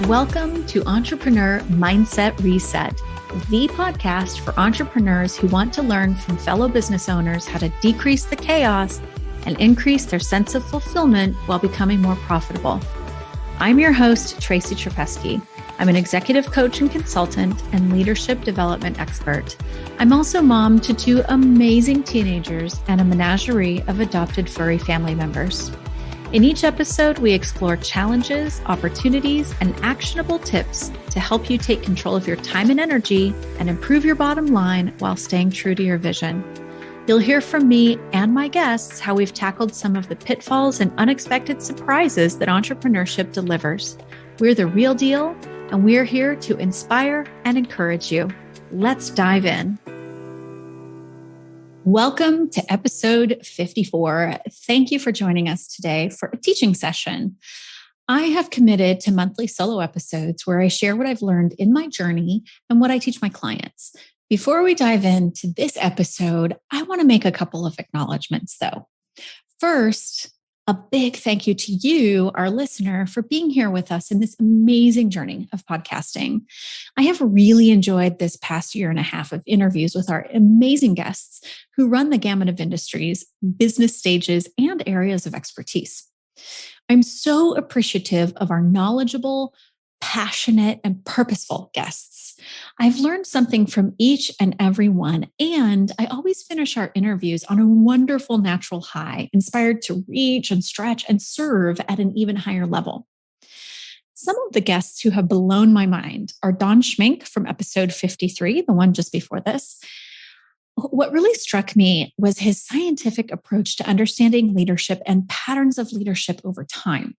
Welcome to Entrepreneur Mindset Reset, the podcast for entrepreneurs who want to learn from fellow business owners how to decrease the chaos and increase their sense of fulfillment while becoming more profitable. I'm your host, Tracy Cherpeski. I'm an executive coach and consultant and leadership development expert. I'm also mom to two amazing teenagers and a menagerie of adopted furry family members. In each episode, we explore challenges, opportunities, and actionable tips to help you take control of your time and energy and improve your bottom line while staying true to your vision. You'll hear from me and my guests how we've tackled some of the pitfalls and unexpected surprises that entrepreneurship delivers. We're the real deal, and we're here to inspire and encourage you. Let's dive in. Welcome to episode 54. Thank you for joining us today for a teaching session. I have committed to monthly solo episodes where I share what I've learned in my journey and what I teach my clients. Before we dive into this episode, I want to make a couple of acknowledgments though. First, a big thank you to you, our listener, for being here with us in this amazing journey of podcasting. I have really enjoyed this past year and a half of interviews with our amazing guests who run the gamut of industries, business stages, and areas of expertise. I'm so appreciative of our knowledgeable, passionate, and purposeful guests. I've learned something from each and every one, and I always finish our interviews on a wonderful natural high, inspired to reach and stretch and serve at an even higher level. Some of the guests who have blown my mind are Don Schmink from episode 53, the one just before this. What really struck me was his scientific approach to understanding leadership and patterns of leadership over time.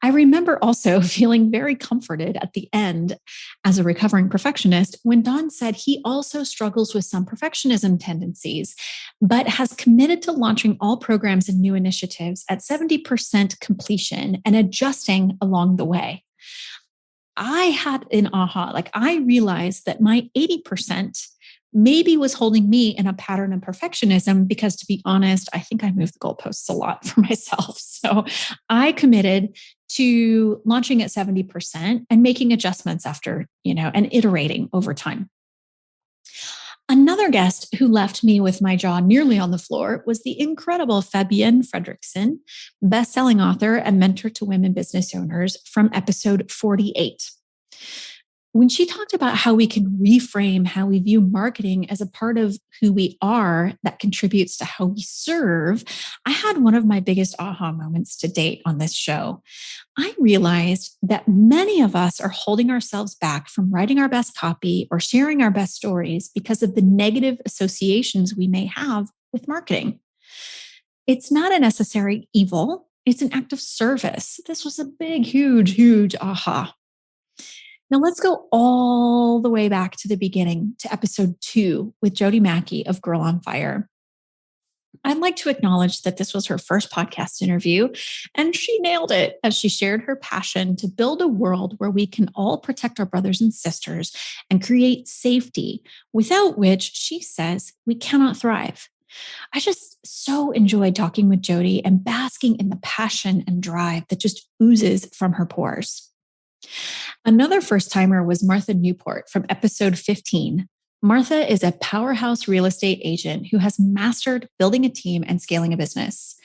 I remember also feeling very comforted at the end as a recovering perfectionist when Don said he also struggles with some perfectionism tendencies, but has committed to launching all programs and new initiatives at 70% completion and adjusting along the way. I had an aha, I realized that my 80% maybe was holding me in a pattern of perfectionism because, to be honest, I think I moved the goalposts a lot for myself. So I committed to launching at 70% and making adjustments after, and iterating over time. Another guest who left me with my jaw nearly on the floor was the incredible Fabienne Fredrickson, best-selling author and mentor to women business owners from episode 48. When she talked about how we can reframe how we view marketing as a part of who we are that contributes to how we serve, I had one of my biggest aha moments to date on this show. I realized that many of us are holding ourselves back from writing our best copy or sharing our best stories because of the negative associations we may have with marketing. It's not a necessary evil. It's an act of service. This was a big, huge aha. Now let's go all the way back to the beginning to episode 2 with Jody Mackey of Girl on Fire. I'd like to acknowledge that this was her first podcast interview, and she nailed it as she shared her passion to build a world where we can all protect our brothers and sisters and create safety, without which, she says, we cannot thrive. I just so enjoyed talking with Jody and basking in the passion and drive that just oozes from her pores. Another first-timer was Martha Newport from episode 15. Martha is a powerhouse real estate agent who has mastered building a team and scaling a business.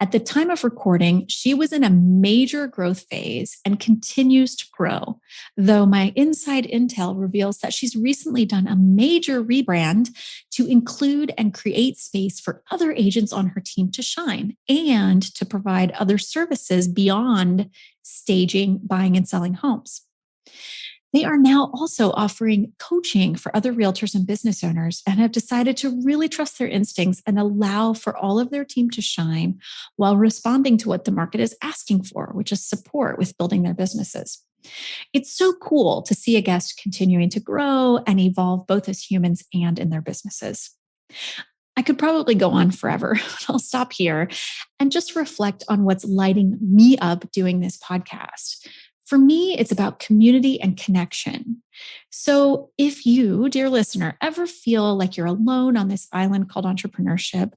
At the time of recording, she was in a major growth phase and continues to grow, though my inside intel reveals that she's recently done a major rebrand to include and create space for other agents on her team to shine and to provide other services beyond staging, buying, and selling homes. They are now also offering coaching for other realtors and business owners and have decided to really trust their instincts and allow for all of their team to shine while responding to what the market is asking for, which is support with building their businesses. It's so cool to see a guest continuing to grow and evolve both as humans and in their businesses. I could probably go on forever. I'll stop here and just reflect on what's lighting me up doing this podcast. For me, it's about community and connection. So if you, dear listener, ever feel like you're alone on this island called entrepreneurship,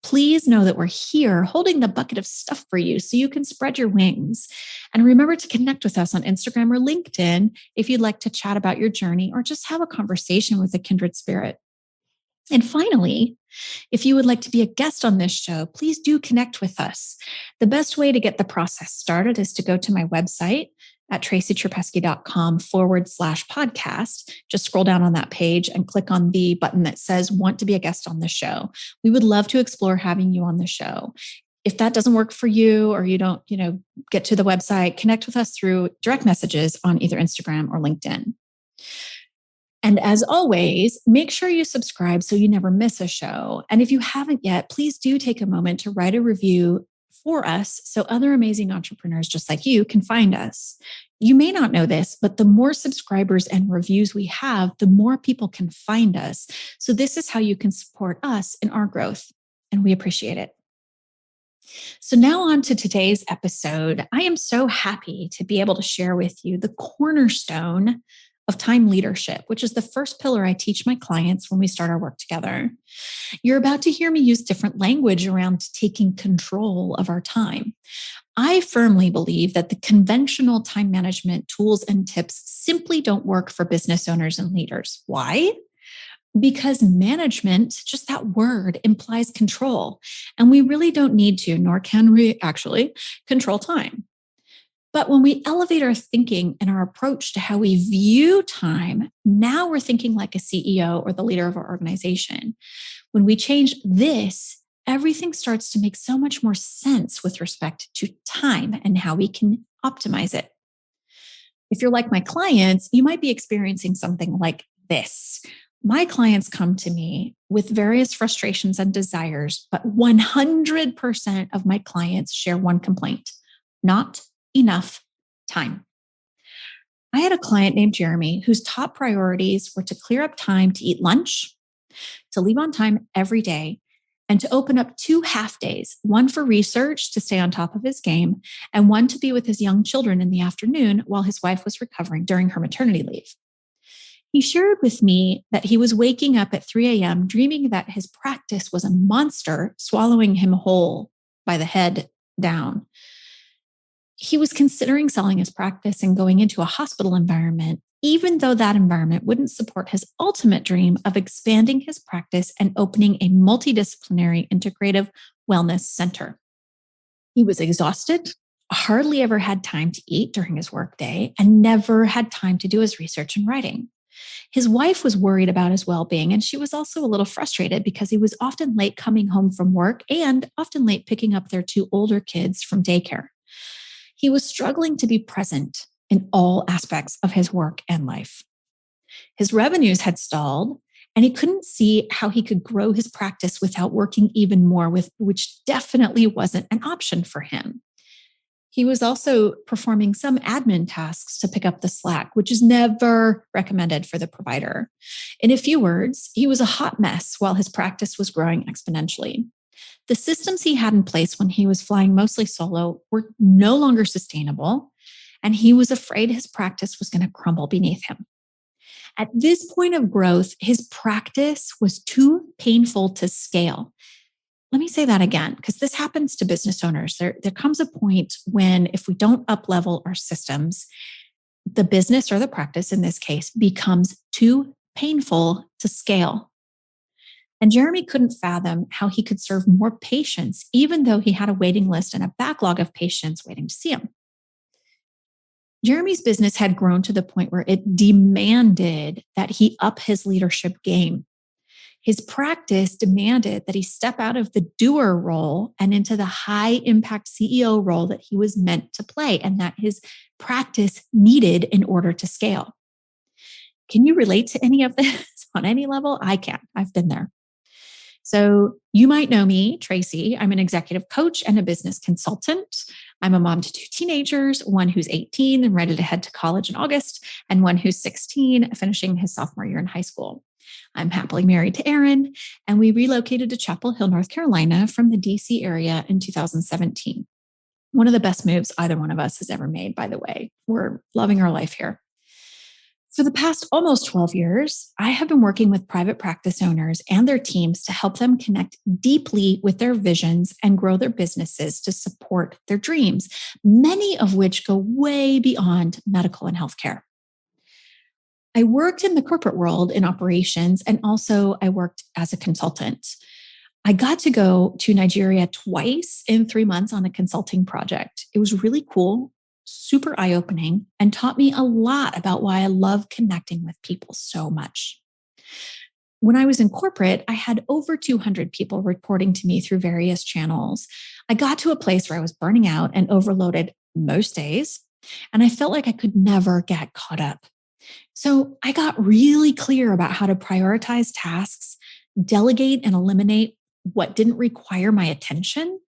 Please know that we're here holding the bucket of stuff for you so you can spread your wings. And remember to connect with us on Instagram or LinkedIn if you'd like to chat about your journey or just have a conversation with a kindred spirit. And finally, if you would like to be a guest on this show, please do connect with us. The best way to get the process started is to go to my website at tracycherpeski.com/podcast. Just scroll down on that page and click on the button that says want to be a guest on the show. We would love to explore having you on the show. If that doesn't work for you or you don't, get to the website, connect with us through direct messages on either Instagram or LinkedIn. And as always, make sure you subscribe so you never miss a show. And if you haven't yet, please do take a moment to write a review for us so other amazing entrepreneurs just like you can find us. You may not know this, but the more subscribers and reviews we have, the more people can find us. So this is how you can support us in our growth, and we appreciate it. So now on to today's episode. I am so happy to be able to share with you the cornerstone of time leadership, which is the first pillar I teach my clients when we start our work together. You're about to hear me use different language around taking control of our time. I firmly believe that the conventional time management tools and tips simply don't work for business owners and leaders. Why? Because management, just that word, implies control. And we really don't need to, nor can we actually, control time. But when we elevate our thinking and our approach to how we view time, now we're thinking like a CEO or the leader of our organization. When we change this, everything starts to make so much more sense with respect to time and how we can optimize it. If you're like my clients, you might be experiencing something like this. My clients come to me with various frustrations and desires, but 100% of my clients share one complaint: not enough time. I had a client named Jeremy whose top priorities were to clear up time to eat lunch, to leave on time every day, and to open up 2 half days, one for research to stay on top of his game, and one to be with his young children in the afternoon while his wife was recovering during her maternity leave. He shared with me that he was waking up at 3 a.m. dreaming that his practice was a monster swallowing him whole by the head down. He was considering selling his practice and going into a hospital environment, even though that environment wouldn't support his ultimate dream of expanding his practice and opening a multidisciplinary integrative wellness center. He was exhausted, hardly ever had time to eat during his workday, and never had time to do his research and writing. His wife was worried about his well-being, and she was also a little frustrated because he was often late coming home from work and often late picking up their 2 older kids from daycare. He was struggling to be present in all aspects of his work and life. His revenues had stalled, and he couldn't see how he could grow his practice without working even more, which definitely wasn't an option for him. He was also performing some admin tasks to pick up the slack, which is never recommended for the provider. In a few words, he was a hot mess while his practice was growing exponentially. The systems he had in place when he was flying mostly solo were no longer sustainable, and he was afraid his practice was going to crumble beneath him. At this point of growth, his practice was too painful to scale. Let me say that again, because this happens to business owners. There comes a point when if we don't up-level our systems, the business or the practice in this case becomes too painful to scale. And Jeremy couldn't fathom how he could serve more patients, even though he had a waiting list and a backlog of patients waiting to see him. Jeremy's business had grown to the point where it demanded that he up his leadership game. His practice demanded that he step out of the doer role and into the high impact CEO role that he was meant to play and that his practice needed in order to scale. Can you relate to any of this on any level? I can. I've been there. So you might know me, Tracy. I'm an executive coach and a business consultant. I'm a mom to 2 teenagers, one who's 18 and ready to head to college in August, and one who's 16, finishing his sophomore year in high school. I'm happily married to Aaron, and we relocated to Chapel Hill, North Carolina from the DC area in 2017. One of the best moves either one of us has ever made, by the way. We're loving our life here. For the past almost 12 years, I have been working with private practice owners and their teams to help them connect deeply with their visions and grow their businesses to support their dreams, many of which go way beyond medical and healthcare. I worked in the corporate world in operations, and also I worked as a consultant. I got to go to Nigeria twice in 3 months on a consulting project. It was really cool, super eye-opening, and taught me a lot about why I love connecting with people so much. When I was in corporate, I had over 200 people reporting to me through various channels. I got to a place where I was burning out and overloaded most days, and I felt like I could never get caught up. So I got really clear about how to prioritize tasks, delegate and eliminate what didn't require my attention.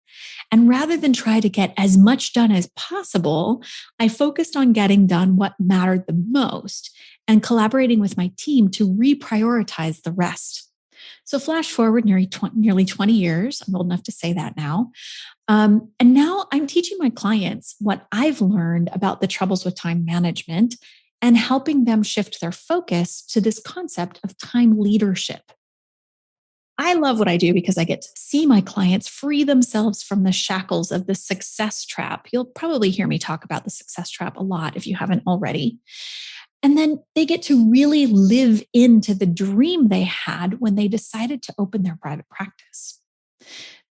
And rather than try to get as much done as possible, I focused on getting done what mattered the most and collaborating with my team to reprioritize the rest. So flash forward nearly 20 years. I'm old enough to say that now. And now I'm teaching my clients what I've learned about the troubles with time management and helping them shift their focus to this concept of time leadership. I love what I do because I get to see my clients free themselves from the shackles of the success trap. You'll probably hear me talk about the success trap a lot if you haven't already. And then they get to really live into the dream they had when they decided to open their private practice.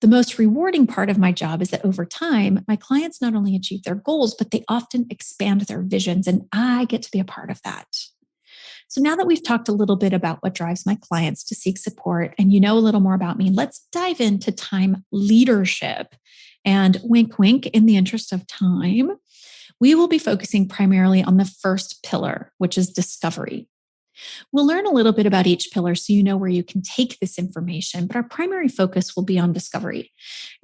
The most rewarding part of my job is that over time, my clients not only achieve their goals, but they often expand their visions, and I get to be a part of that. So now that we've talked a little bit about what drives my clients to seek support and you know a little more about me, let's dive into time leadership. And wink, wink, in the interest of time, we will be focusing primarily on the first pillar, which is discovery. We'll learn a little bit about each pillar so you know where you can take this information, but our primary focus will be on discovery.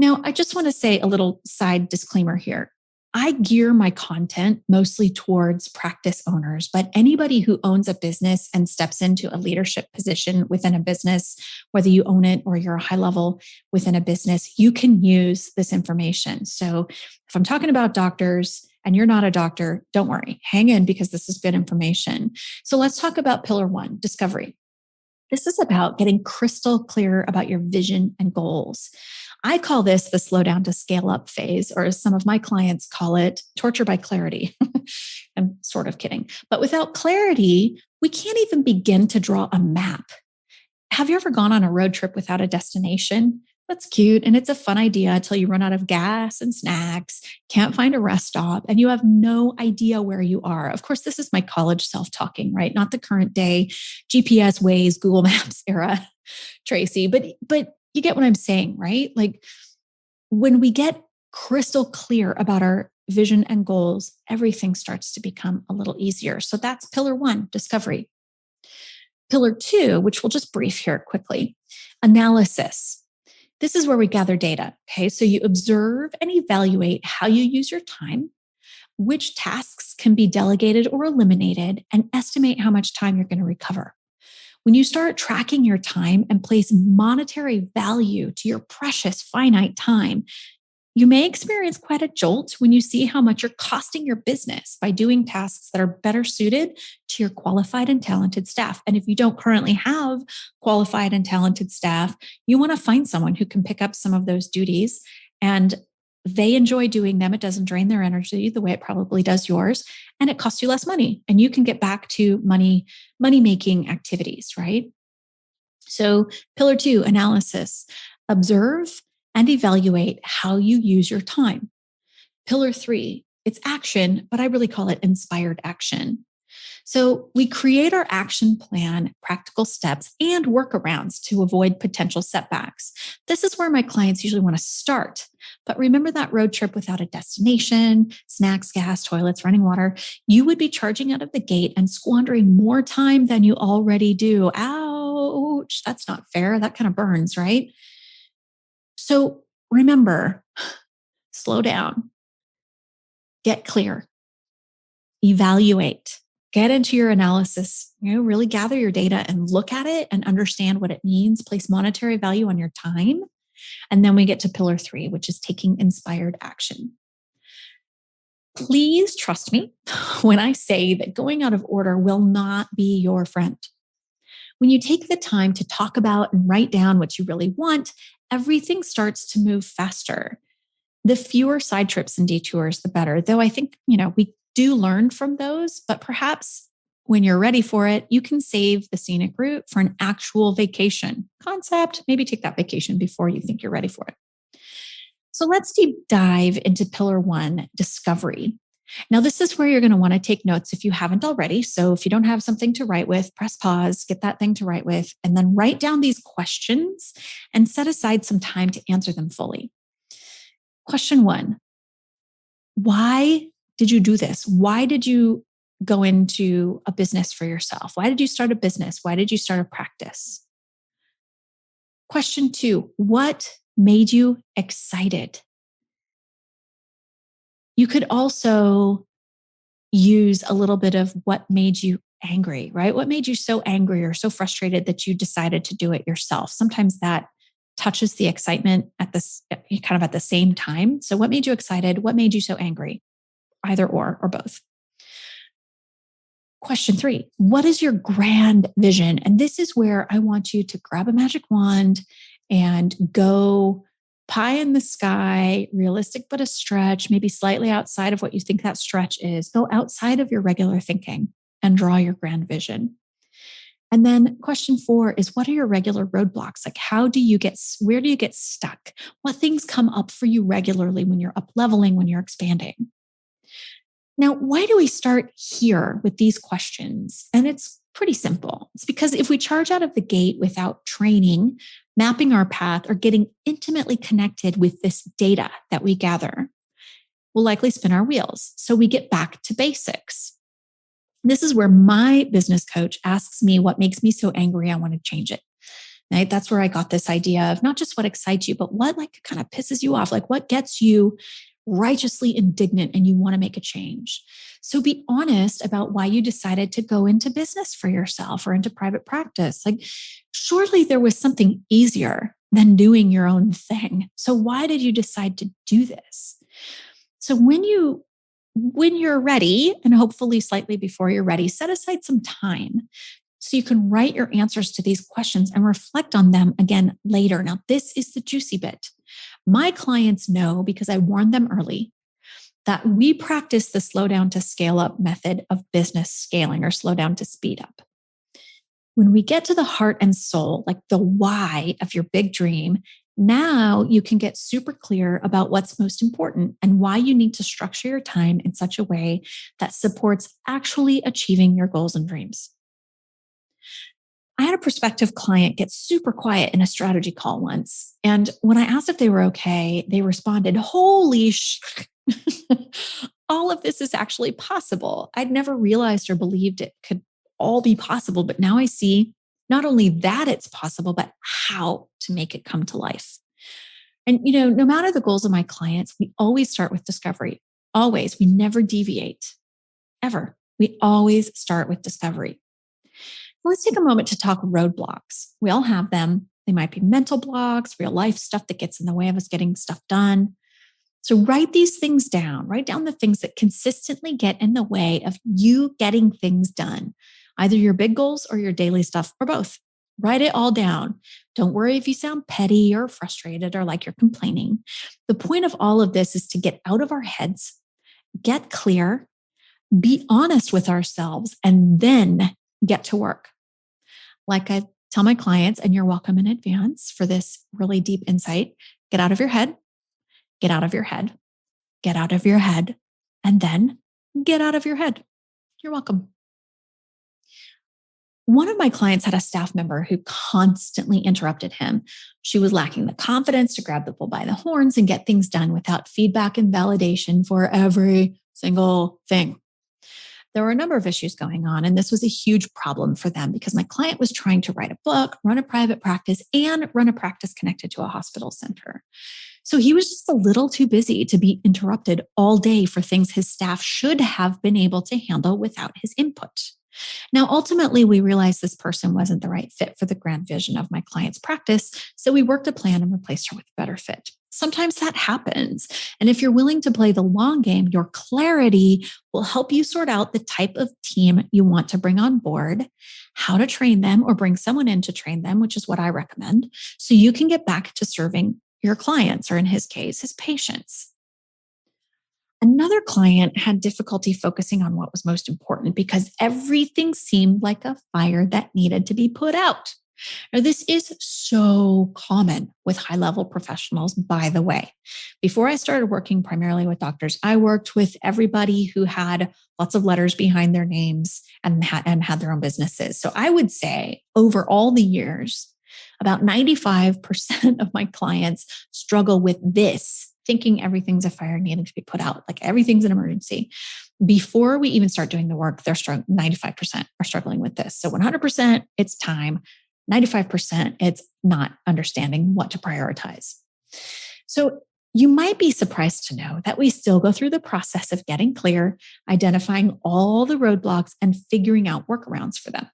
Now, I just want to say a little side disclaimer here. I gear my content mostly towards practice owners, but anybody who owns a business and steps into a leadership position within a business, whether you own it or you're a high level within a business, you can use this information. So if I'm talking about doctors and you're not a doctor, don't worry, hang in because this is good information. So let's talk about pillar one, discovery. This is about getting crystal clear about your vision and goals. I call this the slow down to scale up phase, or as some of my clients call it, torture by clarity. I'm sort of kidding. But without clarity, we can't even begin to draw a map. Have you ever gone on a road trip without a destination? That's cute. And it's a fun idea until you run out of gas and snacks, can't find a rest stop, and you have no idea where you are. Of course, this is my college self-talking, right? Not the current day GPS, Waze, Google Maps era, Tracy. But you get what I'm saying, right? Like when we get crystal clear about our vision and goals, everything starts to become a little easier. So that's pillar one, discovery. Pillar two, which we'll just brief here quickly, analysis. This is where we gather data. Okay. So you observe and evaluate how you use your time, which tasks can be delegated or eliminated, and estimate how much time you're going to recover. When you start tracking your time and place monetary value to your precious finite time, you may experience quite a jolt when you see how much you're costing your business by doing tasks that are better suited to your qualified and talented staff. And if you don't currently have qualified and talented staff, you want to find someone who can pick up some of those duties, and they enjoy doing them. It doesn't drain their energy the way it probably does yours, and it costs you less money, and you can get back to money-making activities, right? So pillar two, analysis. Observe and evaluate how you use your time. Pillar three, it's action, but I really call it inspired action. So we create our action plan, practical steps, and workarounds to avoid potential setbacks. This is where my clients usually want to start. But remember that road trip without a destination, snacks, gas, toilets, running water, you would be charging out of the gate and squandering more time than you already do. Ouch, that's not fair. That kind of burns, right? So remember, slow down, get clear, evaluate, get into your analysis, really gather your data and look at it and understand what it means, place monetary value on your time. And then we get to pillar three, which is taking inspired action. Please trust me when I say that going out of order will not be your friend. When you take the time to talk about and write down what you really want, everything starts to move faster. The fewer side trips and detours, the better. Though I think, we do learn from those, but perhaps when you're ready for it, you can save the scenic route for an actual vacation concept. Maybe take that vacation before you think you're ready for it. So let's deep dive into pillar 1, discovery. Now, this is where you're going to want to take notes if you haven't already. So if you don't have something to write with, press pause, get that thing to write with, and then write down these questions and set aside some time to answer them fully. Question 1, why did you do this? Why did you go into a business for yourself? Why did you start a business? Why did you start a practice? Question 2, what made you excited? You could also use a little bit of what made you angry, right? What made you so angry or so frustrated that you decided to do it yourself? Sometimes that touches the excitement at this kind of at the same time. So what made you excited? What made you so angry? Either or both. Question 3, what is your grand vision? And this is where I want you to grab a magic wand and go pie in the sky, realistic but a stretch, maybe slightly outside of what you think that stretch is. Go outside of your regular thinking and draw your grand vision. And then question 4 is, what are your regular roadblocks? Like, where do you get stuck? What things come up for you regularly when you're up leveling, when you're expanding? Now, why do we start here with these questions? And it's pretty simple. It's because if we charge out of the gate without training, mapping our path, or getting intimately connected with this data that we gather, we'll likely spin our wheels. So we get back to basics. This is where my business coach asks me what makes me so angry I want to change it. Right? That's where I got this idea of not just what excites you, but what kind of pisses you off, like what gets you righteously indignant and you want to make a change. So be honest about why you decided to go into business for yourself or into private practice. Like, surely there was something easier than doing your own thing. So why did you decide to do this? So when you're ready, and hopefully slightly before you're ready, set aside some time so you can write your answers to these questions and reflect on them again later. Now, this is the juicy bit. My clients know, because I warned them early, that we practice the slow down to scale up method of business scaling, or slow down to speed up. When we get to the heart and soul, like the why of your big dream, now you can get super clear about what's most important and why you need to structure your time in such a way that supports actually achieving your goals and dreams. I had a prospective client get super quiet in a strategy call once. And when I asked if they were okay, they responded, "Holy sh!" All of this is actually possible. I'd never realized or believed it could all be possible, but now I see not only that it's possible, but how to make it come to life. And, no matter the goals of my clients, we always start with discovery. Always. We never deviate, ever. We always start with discovery. Let's take a moment to talk roadblocks. We all have them. They might be mental blocks, real life stuff that gets in the way of us getting stuff done. So write these things down. Write down the things that consistently get in the way of you getting things done, either your big goals or your daily stuff, or both. Write it all down. Don't worry if you sound petty or frustrated or like you're complaining. The point of all of this is to get out of our heads, get clear, be honest with ourselves, and then get to work. Like I tell my clients, and you're welcome in advance for this really deep insight, get out of your head, get out of your head, get out of your head, and then get out of your head. You're welcome. One of my clients had a staff member who constantly interrupted him. She was lacking the confidence to grab the bull by the horns and get things done without feedback and validation for every single thing. There were a number of issues going on, and this was a huge problem for them because my client was trying to write a book, run a private practice, and run a practice connected to a hospital center. So he was just a little too busy to be interrupted all day for things his staff should have been able to handle without his input. Now, ultimately, we realized this person wasn't the right fit for the grand vision of my client's practice, so we worked a plan and replaced her with a better fit. Sometimes that happens. And if you're willing to play the long game, your clarity will help you sort out the type of team you want to bring on board, how to train them or bring someone in to train them, which is what I recommend, so you can get back to serving your clients, or in his case, his patients. Another client had difficulty focusing on what was most important because everything seemed like a fire that needed to be put out. Now, this is so common with high-level professionals, by the way. Before I started working primarily with doctors, I worked with everybody who had lots of letters behind their names and had their own businesses. So I would say over all the years, about 95% of my clients struggle with this, thinking everything's a fire needing to be put out, like everything's an emergency. Before we even start doing the work, 95% are struggling with this. So 100%, it's time. 95%, it's not understanding what to prioritize. So you might be surprised to know that we still go through the process of getting clear, identifying all the roadblocks, and figuring out workarounds for them.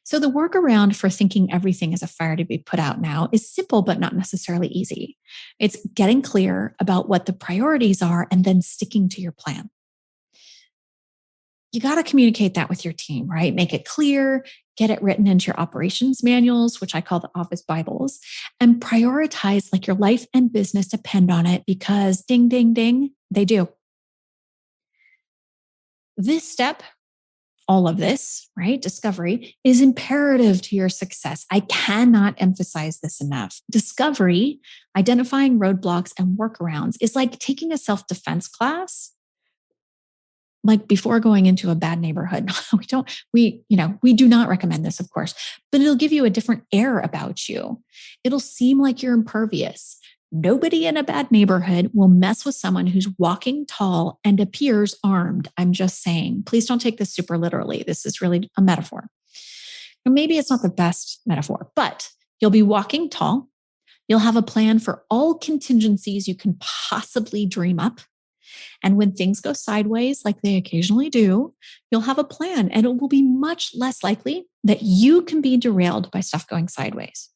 So the workaround for thinking everything is a fire to be put out now is simple, but not necessarily easy. It's getting clear about what the priorities are and then sticking to your plan. You got to communicate that with your team, right? Make it clear, get it written into your operations manuals, which I call the office Bibles, and prioritize like your life and business depend on it because ding, ding, ding, they do. This step, all of this, right? Discovery is imperative to your success. I cannot emphasize this enough. Discovery, identifying roadblocks and workarounds is like taking a self-defense class, like before going into a bad neighborhood. We do not recommend this, of course, but it'll give you a different air about you. It'll seem like you're impervious. Nobody in a bad neighborhood will mess with someone who's walking tall and appears armed. I'm just saying, please don't take this super literally. This is really a metaphor. And maybe it's not the best metaphor, but you'll be walking tall. You'll have a plan for all contingencies you can possibly dream up. And when things go sideways, like they occasionally do, you'll have a plan and it will be much less likely that you can be derailed by stuff going sideways.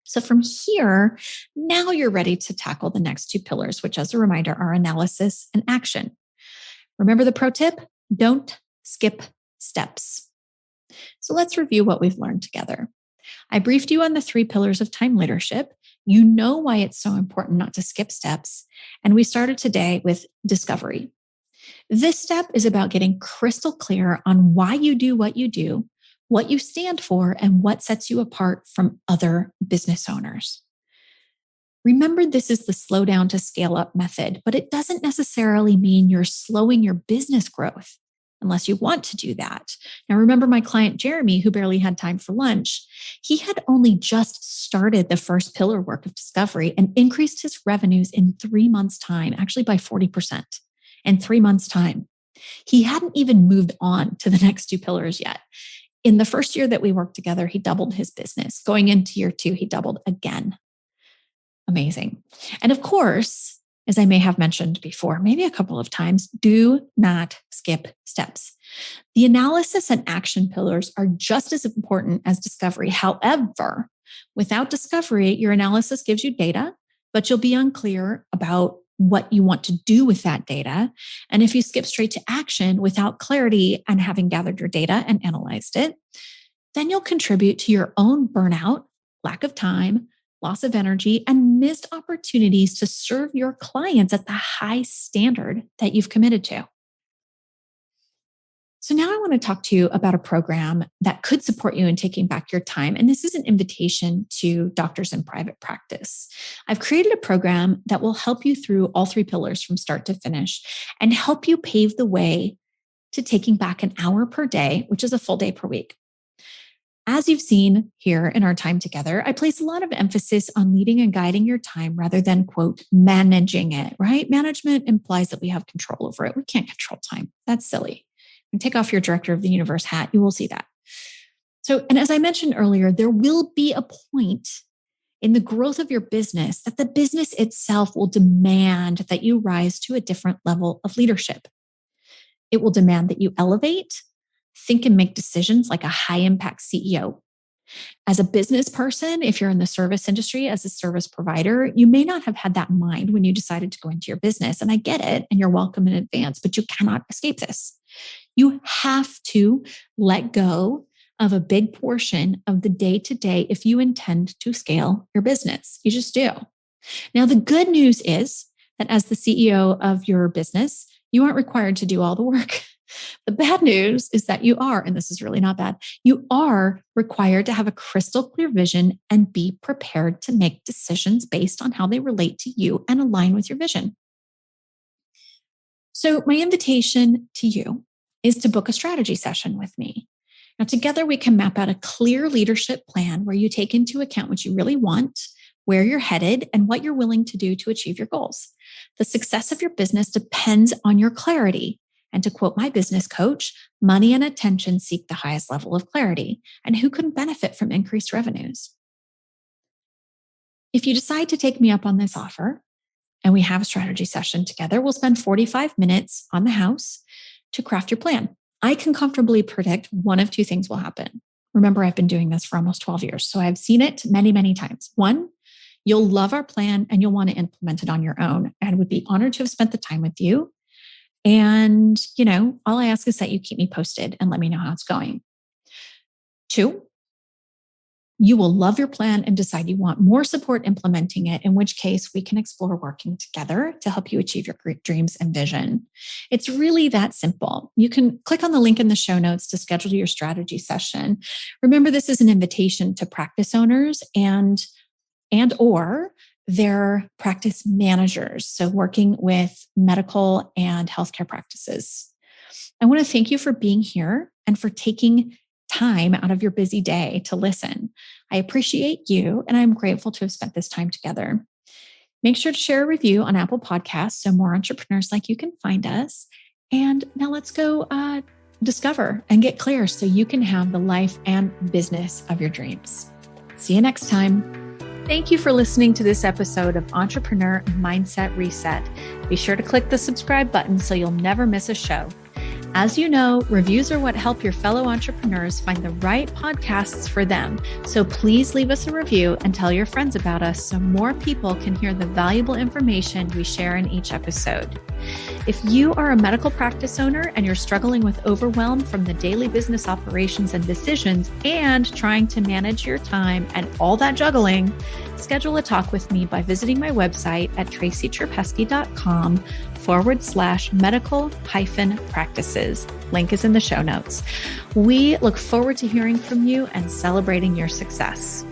So from here, now you're ready to tackle the next two pillars, which as a reminder are analysis and action. Remember the pro tip? Don't skip steps. So let's review what we've learned together. I briefed you on the 3 pillars of time leadership. You know why it's so important not to skip steps. And we started today with discovery. This step is about getting crystal clear on why you do, what you stand for, and what sets you apart from other business owners. Remember, this is the slow down to scale up method, but it doesn't necessarily mean you're slowing your business growth unless you want to do that. Now, remember my client, Jeremy, who barely had time for lunch. He had only just started the first pillar work of discovery and increased his revenues in 3 months' time, actually by 40% in 3 months' time. He hadn't even moved on to the next 2 pillars yet. In the first year that we worked together, he doubled his business. Going into year 2, he doubled again. Amazing. And of course, as I may have mentioned before, maybe a couple of times, do not skip steps. The analysis and action pillars are just as important as discovery. However, without discovery, your analysis gives you data, but you'll be unclear about what you want to do with that data. And if you skip straight to action without clarity and having gathered your data and analyzed it, then you'll contribute to your own burnout, lack of time, loss of energy, and missed opportunities to serve your clients at the high standard that you've committed to. So now I want to talk to you about a program that could support you in taking back your time. And this is an invitation to doctors in private practice. I've created a program that will help you through all 3 pillars from start to finish and help you pave the way to taking back an hour per day, which is a full day per week. As you've seen here in our time together, I place a lot of emphasis on leading and guiding your time rather than, quote, managing it, right? Management implies that we have control over it. We can't control time. That's silly. And take off your director of the universe hat, you will see that. So, and as I mentioned earlier, there will be a point in the growth of your business that the business itself will demand that you rise to a different level of leadership. It will demand that you elevate, think and make decisions like a high impact CEO. As a business person, if you're in the service industry as a service provider, you may not have had that in mind when you decided to go into your business. And I get it, and you're welcome in advance, but you cannot escape this. You have to let go of a big portion of the day-to-day if you intend to scale your business. You just do. Now, the good news is that as the CEO of your business, you aren't required to do all the work. The bad news is that you are, and this is really not bad, you are required to have a crystal clear vision and be prepared to make decisions based on how they relate to you and align with your vision. So my invitation to you is to book a strategy session with me. Now, together we can map out a clear leadership plan where you take into account what you really want, where you're headed, and what you're willing to do to achieve your goals. The success of your business depends on your clarity. And to quote my business coach, money and attention seek the highest level of clarity. And who couldn't benefit from increased revenues? If you decide to take me up on this offer and we have a strategy session together, we'll spend 45 minutes on the house to craft your plan. I can comfortably predict one of two things will happen. Remember, I've been doing this for almost 12 years, so I've seen it many, many times. One, you'll love our plan and you'll want to implement it on your own, and would be honored to have spent the time with you. And, all I ask is that you keep me posted and let me know how it's going. Two, you will love your plan and decide you want more support implementing it, in which case we can explore working together to help you achieve your dreams and vision. It's really that simple. You can click on the link in the show notes to schedule your strategy session. Remember, this is an invitation to practice owners and or their practice managers, so working with medical and healthcare practices. I want to thank you for being here and for taking time out of your busy day to listen. I appreciate you, and I'm grateful to have spent this time together. Make sure to share a review on Apple Podcasts so more entrepreneurs like you can find us. And now let's go discover and get clear so you can have the life and business of your dreams. See you next time. Thank you for listening to this episode of Entrepreneur Mindset Reset. Be sure to click the subscribe button so you'll never miss a show. As you know, reviews are what help your fellow entrepreneurs find the right podcasts for them. So please leave us a review and tell your friends about us so more people can hear the valuable information we share in each episode. If you are a medical practice owner and you're struggling with overwhelm from the daily business operations and decisions and trying to manage your time and all that juggling, schedule a talk with me by visiting my website at tracycherpeski.com/medical-practices. Link is in the show notes. We look forward to hearing from you and celebrating your success.